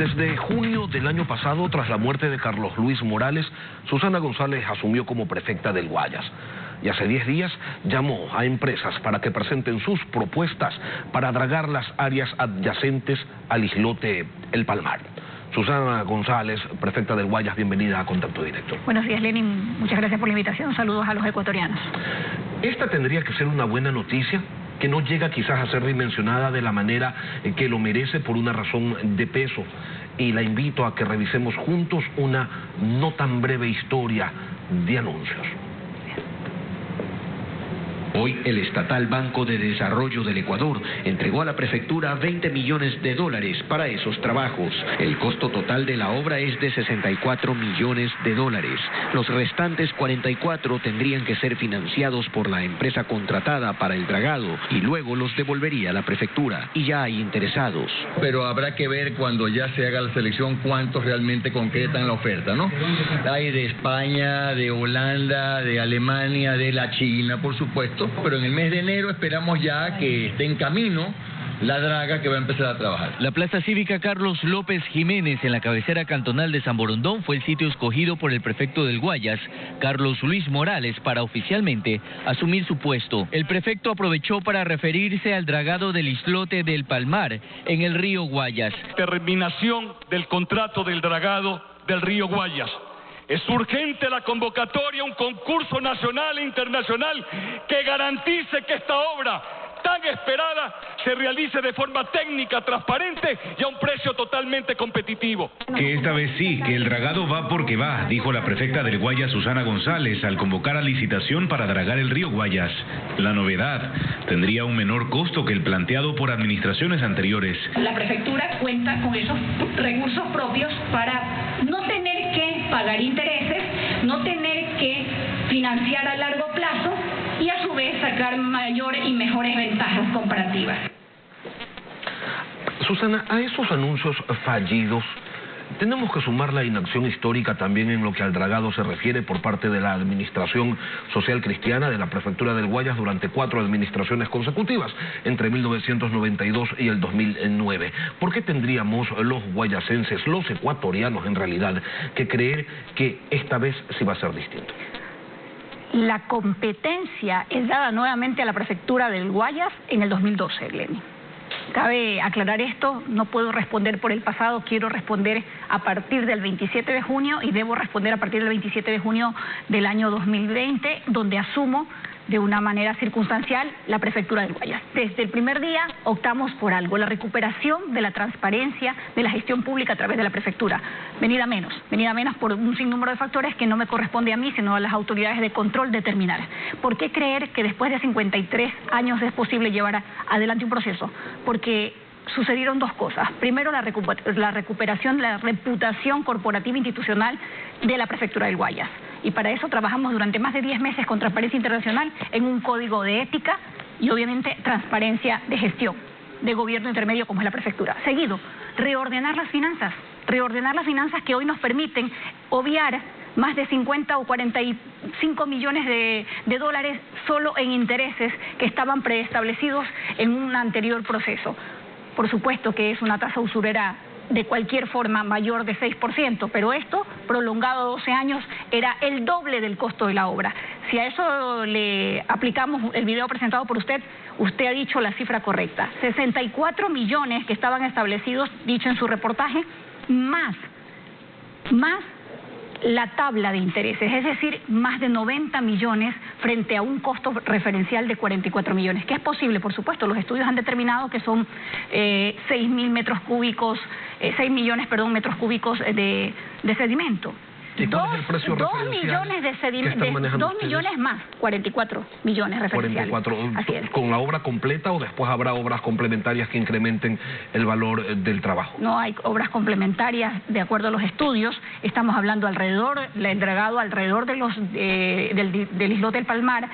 Desde junio del año pasado, tras la muerte de Carlos Luis Morales, Susana González asumió como prefecta del Guayas. Y hace 10 días llamó a empresas para que presenten sus propuestas para dragar las áreas adyacentes al islote El Palmar. Susana González, prefecta del Guayas, bienvenida a Contacto Directo. Buenos días, Lenin. Muchas gracias por la invitación. Saludos a los ecuatorianos. Esta tendría que ser una buena noticia, que no llega quizás a ser dimensionada de la manera que lo merece por una razón de peso. Y la invito a que revisemos juntos una no tan breve historia de anuncios. Hoy el Estatal Banco de Desarrollo del Ecuador entregó a la prefectura $20 millones para esos trabajos. El costo total de la obra es de $64 millones. Los restantes 44 tendrían que ser financiados por la empresa contratada para el dragado y luego los devolvería la prefectura. Y ya hay interesados. Pero habrá que ver cuando ya se haga la selección cuántos realmente concretan la oferta, ¿no? Hay de España, de Holanda, de Alemania, de la China, por supuesto. Pero en el mes de enero esperamos ya que esté en camino la draga que va a empezar a trabajar. La Plaza Cívica Carlos López Jiménez, en la cabecera cantonal de San Borondón, fue el sitio escogido por el prefecto del Guayas, Carlos Luis Morales, para oficialmente asumir su puesto. El prefecto aprovechó para referirse al dragado del islote del Palmar, en el río Guayas. Terminación del contrato del dragado del río Guayas. Es urgente la convocatoria a un concurso nacional e internacional que garantice que esta obra tan esperada se realice de forma técnica, transparente y a un precio totalmente competitivo. Que esta vez sí, que el dragado va porque va, dijo la prefecta del Guayas, Susana González, al convocar a licitación para dragar el río Guayas. La novedad tendría un menor costo que el planteado por administraciones anteriores. La prefectura cuenta con esos recursos propios para no tener que pagar intereses, no tener que financiar a largo plazo y a su vez sacar mayores y mejores ventajas comparativas. Susana, a esos anuncios fallidos tenemos que sumar la inacción histórica también en lo que al dragado se refiere por parte de la Administración Social Cristiana de la Prefectura del Guayas durante 4 administraciones consecutivas, entre 1992 y el 2009. ¿Por qué tendríamos los guayasenses, los ecuatorianos en realidad, que creer que esta vez sí va a ser distinto? La competencia es dada nuevamente a la Prefectura del Guayas en el 2012, Glenny. Cabe aclarar esto, no puedo responder por el pasado, quiero responder a partir del 27 de junio y debo responder a partir del 27 de junio del año 2020, donde asumo de una manera circunstancial la Prefectura del Guayas. Desde el primer día optamos por algo, la recuperación de la transparencia de la gestión pública a través de la Prefectura. Venida menos por un sinnúmero de factores que no me corresponde a mí, sino a las autoridades de control determinar. ¿Por qué creer que después de 53 años es posible llevar adelante un proceso? Porque sucedieron dos cosas. Primero, la recuperación de la reputación corporativa institucional de la Prefectura del Guayas. Y para eso trabajamos durante más de 10 meses con Transparencia Internacional en un código de ética y obviamente transparencia de gestión de gobierno intermedio como es la Prefectura. Seguido, reordenar las finanzas que hoy nos permiten obviar más de 50 o 45 millones de dólares solo en intereses que estaban preestablecidos en un anterior proceso. Por supuesto que es una tasa usurera de cualquier forma mayor de 6%, pero esto, prolongado 12 años, era el doble del costo de la obra. Si a eso le aplicamos el video presentado por usted, usted ha dicho la cifra correcta. 64 millones que estaban establecidos, dicho en su reportaje, más la tabla de intereses, es decir, más de 90 millones frente a un costo referencial de 44 millones. ¿Qué es posible? Por supuesto, los estudios han determinado que son 6 millones metros cúbicos de sedimento. ¿Y cuál es el precio 2 referencial millones de sedimento, 2 millones más, 44 millones referenciales. 44, así es. ¿Con la obra completa o después habrá obras complementarias que incrementen el valor del trabajo? No hay obras complementarias de acuerdo a los estudios. Estamos hablando el dragado alrededor de del islote del Palmar.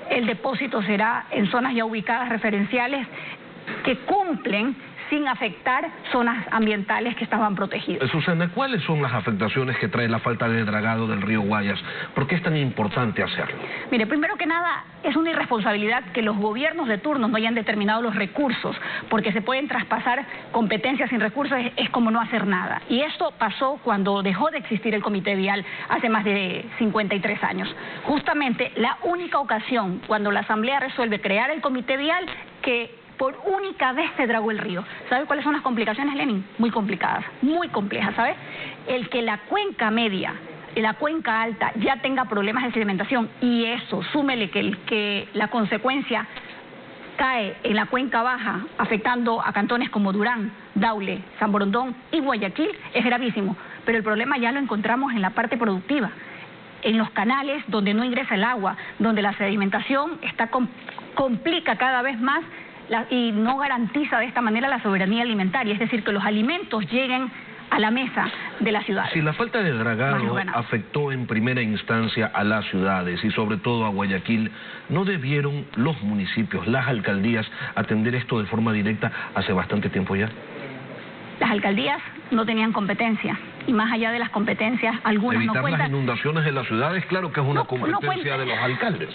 El depósito será en zonas ya ubicadas referenciales que cumplen sin afectar zonas ambientales que estaban protegidas. Susana, ¿cuáles son las afectaciones que trae la falta de dragado del río Guayas? ¿Por qué es tan importante hacerlo? Mire, primero que nada, es una irresponsabilidad que los gobiernos de turno no hayan determinado los recursos, porque se pueden traspasar competencias sin recursos, es como no hacer nada. Y esto pasó cuando dejó de existir el Comité Vial hace más de 53 años. Justamente la única ocasión cuando la Asamblea resuelve crear el Comité Vial que por única vez se dragó el río. ¿Sabe cuáles son las complicaciones, Lenin? Muy complicadas, muy complejas, ¿sabe? El que la cuenca media y la cuenca alta ya tenga problemas de sedimentación y eso, súmele que la consecuencia cae en la cuenca baja, afectando a cantones como Durán, Daule, San Borondón y Guayaquil, es gravísimo. Pero el problema ya lo encontramos en la parte productiva, en los canales donde no ingresa el agua, donde la sedimentación complica cada vez más y no garantiza de esta manera la soberanía alimentaria, es decir, que los alimentos lleguen a la mesa de la ciudad. Si la falta de dragado afectó en primera instancia a las ciudades y sobre todo a Guayaquil, ¿no debieron los municipios, las alcaldías, atender esto de forma directa hace bastante tiempo ya? Las alcaldías no tenían competencia y más allá de las competencias, algunas no cuentan. Evitar las inundaciones en las ciudades, claro que es una competencia de los alcaldes.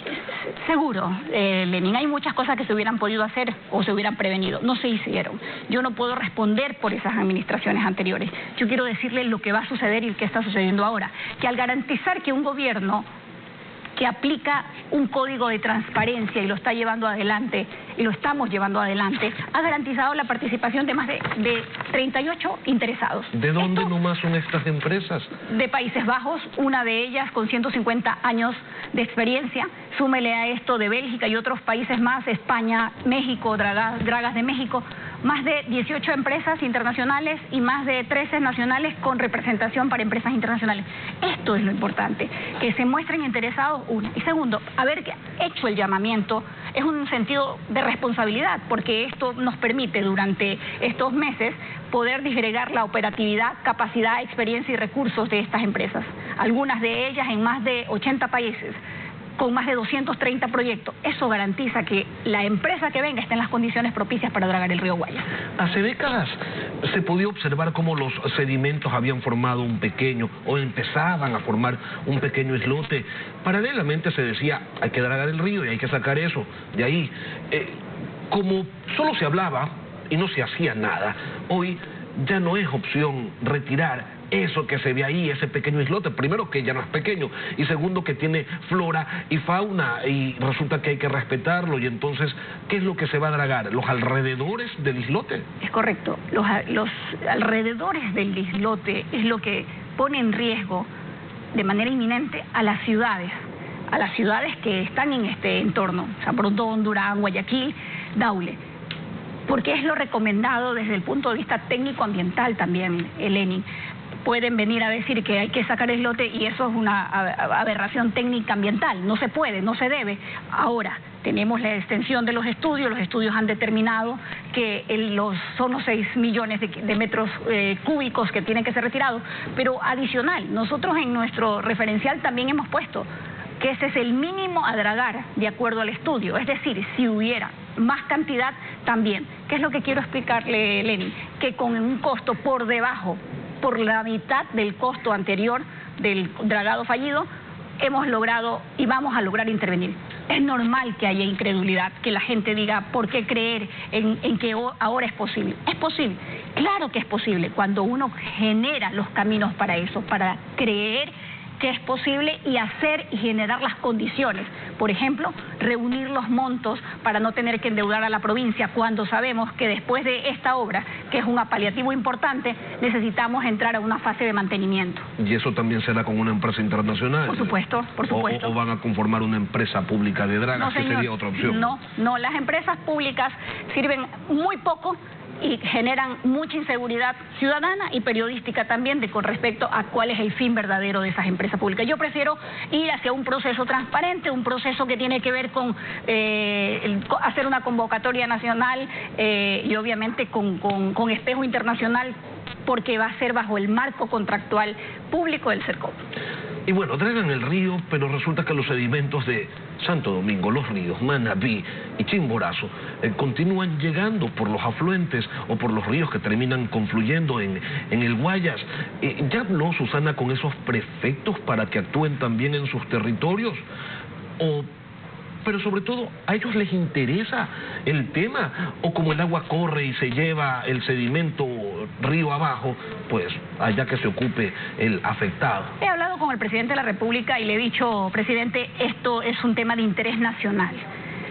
Seguro, Lenin, hay muchas cosas que se hubieran podido hacer o se hubieran prevenido, no se hicieron. Yo no puedo responder por esas administraciones anteriores. Yo quiero decirles lo que va a suceder y qué está sucediendo ahora, que al garantizar que un gobierno que aplica un código de transparencia y lo está llevando adelante, y lo estamos llevando adelante, ha garantizado la participación de más de 38 interesados. ¿De dónde nomás son estas empresas? De Países Bajos, una de ellas con 150 años de experiencia, súmele a esto de Bélgica y otros países más, España, México, Dragas de México, más de 18 empresas internacionales y más de 13 nacionales con representación para empresas internacionales. Esto es lo importante, que se muestren interesados, uno. Y segundo, haber hecho el llamamiento es un sentido de responsabilidad, porque esto nos permite durante estos meses poder disgregar la operatividad, capacidad, experiencia y recursos de estas empresas. Algunas de ellas en más de 80 países, con más de 230 proyectos. Eso garantiza que la empresa que venga esté en las condiciones propicias para dragar el río Guayas. Hace décadas se podía observar cómo los sedimentos habían formado un pequeño, o empezaban a formar un pequeño islote. Paralelamente se decía, hay que dragar el río y hay que sacar eso de ahí. Como solo se hablaba y no se hacía nada, hoy ya no es opción retirar eso que se ve ahí, ese pequeño islote. Primero, que ya no es pequeño, y segundo, que tiene flora y fauna, y resulta que hay que respetarlo. Y entonces, ¿qué es lo que se va a dragar? ¿Los alrededores del islote? Es correcto. Los alrededores del islote es lo que pone en riesgo de manera inminente a las ciudades que están en este entorno, San Borondón, Durán, Guayaquil, Daule, porque es lo recomendado desde el punto de vista técnico-ambiental también, Lenin. Pueden venir a decir que hay que sacar el islote y eso es una aberración técnica ambiental. No se puede, no se debe. Ahora, tenemos la extensión de los estudios han determinado que son los 6 millones de metros cúbicos que tienen que ser retirados, pero adicional, nosotros en nuestro referencial también hemos puesto que ese es el mínimo a dragar de acuerdo al estudio, es decir, si hubiera más cantidad también. ¿Qué es lo que quiero explicarle, Lenin? Que con un costo por debajo, por la mitad del costo anterior del dragado fallido, hemos logrado y vamos a lograr intervenir. Es normal que haya incredulidad, que la gente diga, ¿por qué creer en que ahora es posible? Es posible, claro que es posible, cuando uno genera los caminos para eso, para creer que es posible y hacer y generar las condiciones. Por ejemplo, reunir los montos para no tener que endeudar a la provincia cuando sabemos que después de esta obra, que es un paliativo importante, necesitamos entrar a una fase de mantenimiento. ¿Y eso también será con una empresa internacional? Por supuesto, por supuesto. ¿O van a conformar una empresa pública de dragas, que sería otra opción? No, las empresas públicas sirven muy poco y generan mucha inseguridad ciudadana y periodística también con respecto a cuál es el fin verdadero de esas empresas públicas. Yo prefiero ir hacia un proceso transparente, un proceso que tiene que ver con hacer una convocatoria nacional y obviamente con espejo internacional, porque va a ser bajo el marco contractual público del CERCOP. Y bueno, dragan el río, pero resulta que los sedimentos de Santo Domingo, Los Ríos, Manabí y Chimborazo continúan llegando por los afluentes o por los ríos que terminan confluyendo en el Guayas. ¿Ya habló Susana con esos prefectos para que actúen también en sus territorios? Pero sobre todo, ¿a ellos les interesa el tema? ¿O como el agua corre y se lleva el sedimento río abajo, pues allá que se ocupe el afectado? He hablado con el presidente de la República y le he dicho, presidente, esto es un tema de interés nacional.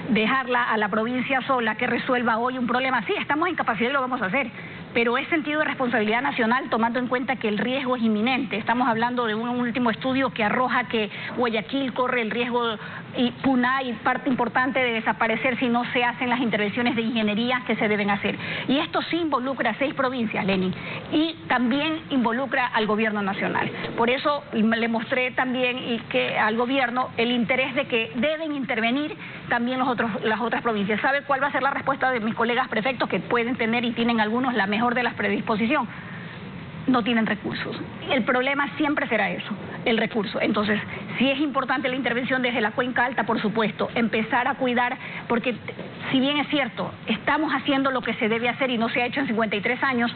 Dejarla a la provincia sola que resuelva hoy un problema. Sí, estamos en capacidad y lo vamos a hacer, pero es sentido de responsabilidad nacional tomando en cuenta que el riesgo es inminente. Estamos hablando de un último estudio que arroja que Guayaquil corre el riesgo y Punay, parte importante de desaparecer si no se hacen las intervenciones de ingeniería que se deben hacer. Y esto sí involucra a 6 provincias, Lenin, y también involucra al gobierno nacional. Por eso le mostré también al gobierno el interés de que deben intervenir también las otras provincias. ¿Sabe cuál va a ser la respuesta de mis colegas prefectos, que pueden tener y tienen algunos la mejor de las predisposición? No tienen recursos. El problema siempre será eso, el recurso. Entonces, sí es importante la intervención desde la cuenca alta, por supuesto, empezar a cuidar, porque si bien es cierto, estamos haciendo lo que se debe hacer y no se ha hecho en 53 años,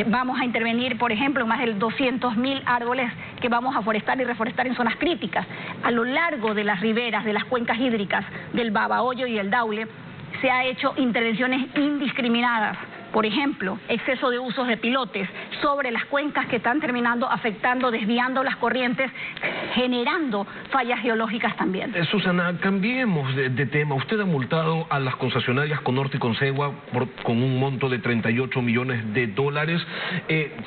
vamos a intervenir, por ejemplo, en más de 200.000 árboles que vamos a forestar y reforestar en zonas críticas. A lo largo de las riberas, de las cuencas hídricas, del Babahoyo y el Daule, se ha hecho intervenciones indiscriminadas. Por ejemplo, exceso de usos de pilotes sobre las cuencas que están terminando afectando, desviando las corrientes, generando fallas geológicas también. Susana, cambiemos de tema. Usted ha multado a las concesionarias Conorte y Consegua con un monto de $38 millones.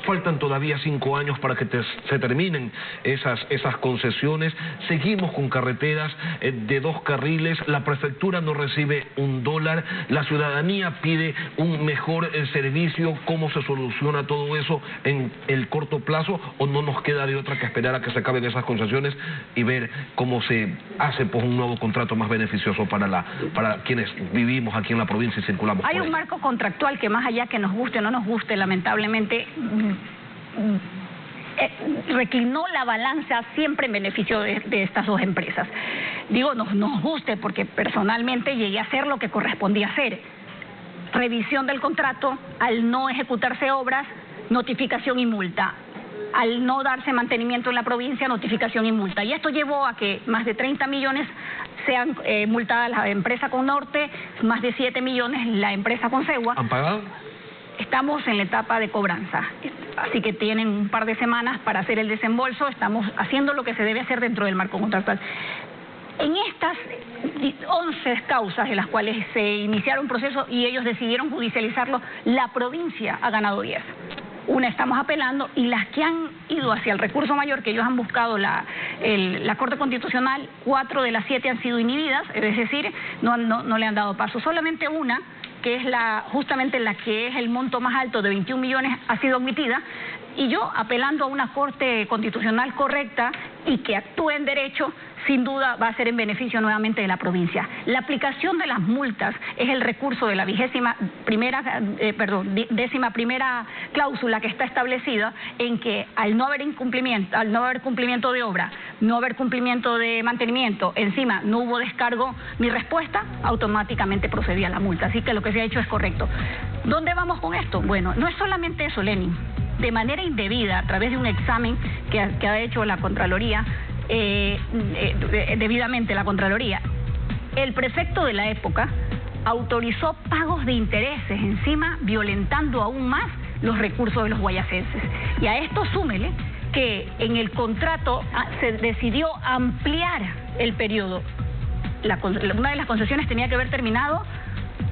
Faltan todavía 5 años para que se terminen esas concesiones. Seguimos con carreteras de 2 carriles. La prefectura no recibe $1. La ciudadanía pide un mejor servicio. ¿Cómo se soluciona todo eso en el corto plazo? ¿O no nos queda de otra que esperar a que se acaben esas concesiones y ver cómo se hace pues un nuevo contrato más beneficioso para quienes vivimos aquí en la provincia y circulamos por ahí? Hay un marco contractual que, más allá que nos guste o no nos guste, lamentablemente reclinó la balanza siempre en beneficio de estas 2 empresas. Digo, nos guste porque personalmente llegué a hacer lo que correspondía hacer. Revisión del contrato, al no ejecutarse obras, notificación y multa. Al no darse mantenimiento en la provincia, notificación y multa. Y esto llevó a que más de 30 millones sean multadas la empresa Conorte, más de 7 millones la empresa Consegua. ¿Han pagado? Estamos en la etapa de cobranza, así que tienen un par de semanas para hacer el desembolso. Estamos haciendo lo que se debe hacer dentro del marco contractual. En estas 11 causas en las cuales se iniciaron procesos y ellos decidieron judicializarlo, la provincia ha ganado 10. Una estamos apelando, y las que han ido hacia el recurso mayor, que ellos han buscado la Corte Constitucional, 4 de las 7 han sido inhibidas, es decir, no le han dado paso. Solamente una, que es justamente la que es el monto más alto de 21 millones, ha sido omitida. Y yo, apelando a una Corte Constitucional correcta y que actúe en derecho, sin duda va a ser en beneficio nuevamente de la provincia. La aplicación de las multas es el recurso de la 11ª cláusula que está establecida, en que al no haber cumplimiento de obra, no haber cumplimiento de mantenimiento, encima no hubo descargo ni respuesta, automáticamente procedía la multa. Así que lo que se ha hecho es correcto. ¿Dónde vamos con esto? Bueno, no es solamente eso, Lenin. De manera indebida, a través de un examen que ha hecho la Contraloría, debidamente la Contraloría, el prefecto de la época autorizó pagos de intereses, encima violentando aún más los recursos de los guayacenses. Y a esto súmele que en el contrato se decidió ampliar el periodo. Una de las concesiones tenía que haber terminado,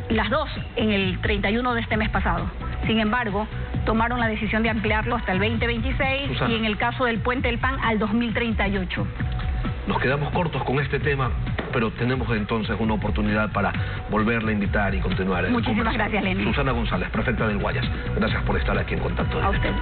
las 2, en el 31 de este mes pasado. Sin embargo, tomaron la decisión de ampliarlo hasta el 2026, Susana, y en el caso del Puente del Pan al 2038. Nos quedamos cortos con este tema, pero tenemos entonces una oportunidad para volverle a invitar y continuar. Muchísimas gracias, Lenin. Susana González, prefecta del Guayas. Gracias por estar aquí en Contacto. A usted.